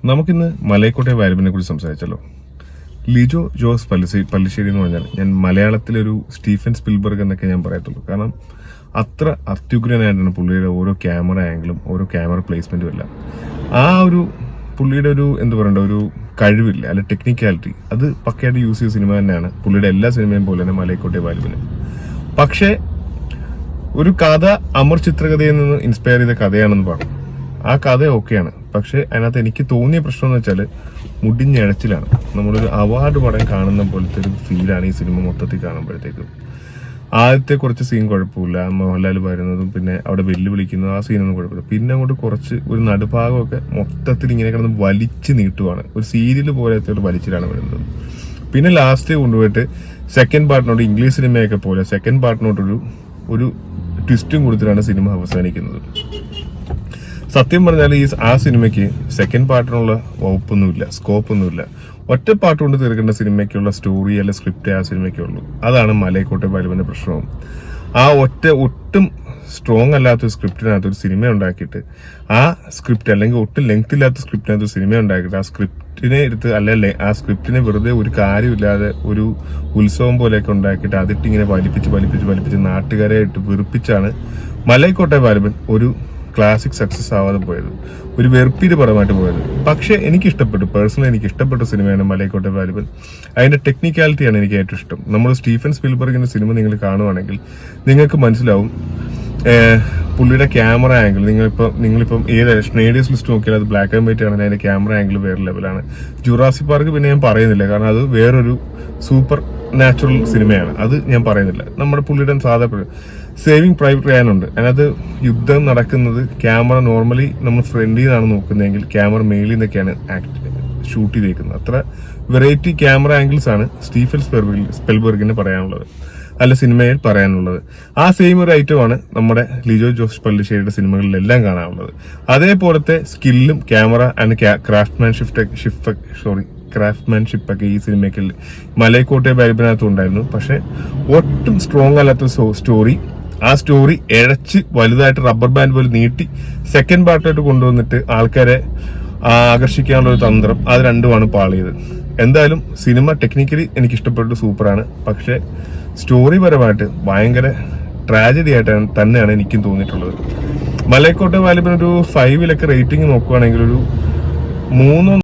നമുക്കിന്ന് മലയക്കോട്ടെ വാലിബനെ കുറിച്ച് സംസാരിച്ചല്ലോ. ലിജോ ജോസ് പല്ലിശ്ശേരി എന്ന് പറഞ്ഞാൽ ഞാൻ മലയാളത്തിലൊരു സ്റ്റീഫൻ സ്പിൽബർഗ് എന്നൊക്കെ ഞാൻ പറയത്തുള്ളൂ. കാരണം അത്ര അത്യുഗ്രനായിട്ടാണ് പുള്ളിയുടെ ഓരോ ക്യാമറ ആംഗിളും ഓരോ ക്യാമറ പ്ലേസ്മെന്റും എല്ലാം. ആ ഒരു പുള്ളിയുടെ ഒരു എന്താ പറയണ്ട ഒരു കഴിവില്ല അല്ലെ ടെക്നിക്കാലിറ്റി, അത് പക്കയായിട്ട് യൂസ് ചെയ്ത സിനിമ തന്നെയാണ് പുള്ളിയുടെ എല്ലാ സിനിമയും പോലെ തന്നെ മലയക്കോട്ടെ വാലിബന്. പക്ഷേ ഒരു കഥ അമർ ചിത്രകഥയിൽ നിന്ന് ഇൻസ്പയർ ചെയ്ത കഥയാണെന്ന് പറഞ്ഞു. ആ കഥ ഓക്കെയാണ്. പക്ഷെ അതിനകത്ത് എനിക്ക് തോന്നിയ പ്രശ്നം എന്ന് വെച്ചാൽ മുടിഞ്ഞഴച്ചിലാണ്. നമ്മളൊരു അവാർഡ് പടം കാണുന്ന പോലത്തെ ഒരു ഫീലാണ് ഈ സിനിമ മൊത്തത്തിൽ കാണുമ്പോഴത്തേക്കും. ആദ്യത്തെ കുറച്ച് സീൻ കുഴപ്പമില്ല, മോഹൻലാൽ വരുന്നതും പിന്നെ അവിടെ വെല്ലുവിളിക്കുന്നതും ആ സീനൊന്നും കുഴപ്പമില്ല. പിന്നെ അങ്ങോട്ട് കുറച്ച് ഒരു നടുഭാഗമൊക്കെ മൊത്തത്തിൽ ഇങ്ങനെ കിടന്ന് വലിച്ചു നീട്ടുവാണ്. ഒരു സീരിയൽ പോലത്തെ ഒരു വലിച്ചിലാണ് വരുന്നത്. പിന്നെ ലാസ്റ്റ് കൊണ്ടുപോയിട്ട് സെക്കൻഡ് പാർട്ടിനോട് ഇംഗ്ലീഷ് സിനിമയൊക്കെ പോലെ സെക്കൻഡ് പാർട്ടിനോട്ടൊരു ഒരു ട്വിസ്റ്റും കൊടുത്തിട്ടാണ് സിനിമ അവസാനിക്കുന്നത്. സത്യം പറഞ്ഞാൽ ആ സിനിമയ്ക്ക് സെക്കൻഡ് പാർട്ടിനുള്ള വകുപ്പൊന്നുമില്ല, സ്കോപ്പൊന്നുമില്ല. ഒറ്റ പാട്ട് കൊണ്ട് തീർക്കേണ്ട സിനിമയ്ക്കുള്ള സ്റ്റോറി അല്ലെ സ്ക്രിപ്റ്റ് ആ സിനിമയ്ക്കുള്ളൂ. അതാണ് മലയക്കോട്ടെ വാലിബന്റെ പ്രശ്നവും. ആ ഒട്ടും സ്ട്രോങ് അല്ലാത്തൊരു സ്ക്രിപ്റ്റിനകത്ത് ഒരു സിനിമ ഉണ്ടാക്കിയിട്ട് ആ സ്ക്രിപ്റ്റ് അല്ലെങ്കിൽ ഒട്ടും ലെങ്ത് ഇല്ലാത്ത സ്ക്രിപ്റ്റിനകത്ത് ഒരു സിനിമ ഉണ്ടാക്കിയിട്ട് ആ സ്ക്രിപ്റ്റിനെ എടുത്ത് അല്ലെ ആ സ്ക്രിപ്റ്റിനെ വെറുതെ ഒരു കാര്യമില്ലാതെ ഒരു ഉത്സവം പോലെയൊക്കെ ഉണ്ടാക്കിയിട്ട് അതിട്ട് ഇങ്ങനെ വലിപ്പിച്ച് നാട്ടുകാരെ ഇട്ട് വെറുപ്പിച്ചാണ് മലയക്കോട്ടെ വാലിബൻ ഒരു ക്ലാസിക് സക്സസ് ആവാതെ പോയത്, ഒരു വെറുപ്പിന്റെ പടമായിട്ട് പോയത്. പക്ഷെ എനിക്ക് ഇഷ്ടപ്പെട്ട സിനിമയാണ് മലയക്കോട്ടെ വാലിബൻ. അതിന്റെ ടെക്നിക്കാലിറ്റിയാണ് എനിക്ക് ഏറ്റവും ഇഷ്ടം. നമ്മൾ സ്റ്റീഫൻ സ്പിൽബർഗിന്റെ സിനിമ നിങ്ങൾ കാണുവാണെങ്കിൽ നിങ്ങൾക്ക് മനസ്സിലാവും പുള്ളിയുടെ ക്യാമറ ആംഗിൾ. നിങ്ങളിപ്പം ഏത് സ്നേഡിയസ് ലിസ്റ്റ് നോക്കിയാൽ അത് ബ്ലാക്ക് ആൻഡ് വൈറ്റ് ആണെങ്കിൽ അതിന്റെ ക്യാമറ ആംഗിൾ വേറെ ലെവലാണ്. ജുറാസിക് പാർക്ക് പിന്നെ ഞാൻ പറയുന്നില്ല, കാരണം അത് വേറൊരു സൂപ്പർ നാച്ചുറൽ സിനിമയാണ്, അത് ഞാൻ പറയുന്നില്ല. നമ്മുടെ പുള്ളിയുടെ സാധാ സേവിങ് പ്രൈവറ്റ് റയാൻ ഉണ്ട്. അതിനകത്ത് യുദ്ധം നടക്കുന്നത് ക്യാമറ നോർമലി നമ്മൾ ഫ്രണ്ടിൽ നിന്നാണ് നോക്കുന്നതെങ്കിൽ ക്യാമറ മേളിൽ നിന്നൊക്കെയാണ് ഷൂട്ട് ചെയ്തേക്കുന്നത്. അത്ര വെറൈറ്റി ക്യാമറ ആംഗിൾസ് ആണ് സ്റ്റീഫൻ സ്പിൽബർഗിന് പറയാനുള്ളത്, അല്ല സിനിമയിൽ പറയാനുള്ളത്. ആ സെയിം ഒരു ഐറ്റമാണ് നമ്മുടെ ലിജോ ജോസ് പല്ലിശ്ശേരിയുടെ സിനിമകളിലെല്ലാം കാണാനുള്ളത്. അതേപോലത്തെ സ്കില്ലും ക്യാമറ ആൻഡ് ക്രാഫ്റ്റ്മാൻഷിപ്പ് ഒക്കെ ഈ സിനിമയ്ക്ക് മലയക്കോട്ടെ വാലിബനകത്തും ഉണ്ടായിരുന്നു. പക്ഷെ ഒട്ടും സ്ട്രോങ് അല്ലാത്ത സ്റ്റോറി, ആ സ്റ്റോറി ഇഴച്ച് വലുതായിട്ട് റബ്ബർ ബാൻഡ് പോലെ നീട്ടി സെക്കൻഡ് പാർട്ടായിട്ട് കൊണ്ടുവന്നിട്ട് ആൾക്കാരെ ആകർഷിക്കാനുള്ള ഒരു തന്ത്രം, അത് രണ്ടുമാണ് പാളിയത്. എന്തായാലും സിനിമ ടെക്നിക്കലി എനിക്ക് ഇഷ്ടപ്പെട്ടു, സൂപ്പറാണ്. പക്ഷെ സ്റ്റോറി പരമായിട്ട് ഭയങ്കര ട്രാജഡി ആയിട്ടാണ് തന്നെയാണ് എനിക്കും തോന്നിയിട്ടുള്ളത്. മലയക്കോട്ടെ വാലിബൻ ഒരു 5 റേറ്റിംഗ് നോക്കുവാണെങ്കിൽ ഒരു 3